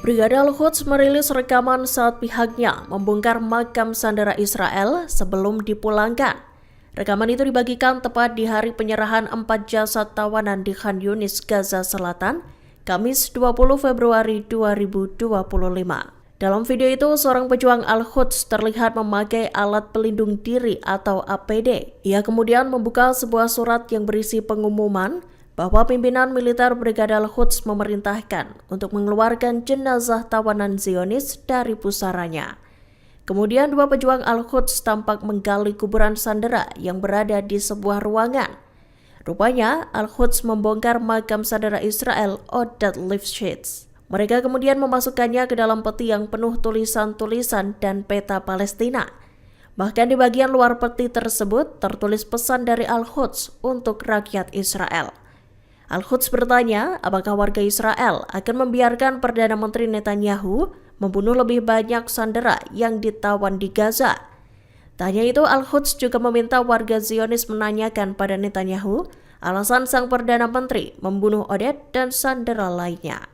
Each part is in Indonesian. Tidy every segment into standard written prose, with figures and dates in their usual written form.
Brigade Al-Quds merilis rekaman saat pihaknya membongkar makam sandera Israel sebelum dipulangkan. Rekaman itu dibagikan tepat di hari penyerahan 4 jasad tawanan di Khan Yunis, Gaza Selatan, Kamis 20 Februari 2025. Dalam video itu, seorang pejuang Al-Quds terlihat memakai alat pelindung diri atau APD. Ia kemudian membuka sebuah surat yang berisi pengumuman bahwa pimpinan militer Brigade Al-Quds memerintahkan untuk mengeluarkan jenazah tawanan Zionis dari pusaranya. Kemudian dua pejuang Al-Quds tampak menggali kuburan sandera yang berada di sebuah ruangan. Rupanya, Al-Quds membongkar makam sandera Israel Oded Lifshitz. Mereka kemudian memasukkannya ke dalam peti yang penuh tulisan-tulisan dan peta Palestina. Bahkan di bagian luar peti tersebut tertulis pesan dari Al-Quds untuk rakyat Israel. Al-Quds bertanya apakah warga Israel akan membiarkan Perdana Menteri Netanyahu membunuh lebih banyak sandera yang ditawan di Gaza. Tanya itu, Al-Quds juga meminta warga Zionis menanyakan pada Netanyahu alasan sang Perdana Menteri membunuh Oded dan sandera lainnya.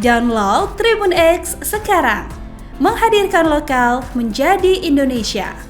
Download Tribun X sekarang, menghadirkan lokal menjadi Indonesia.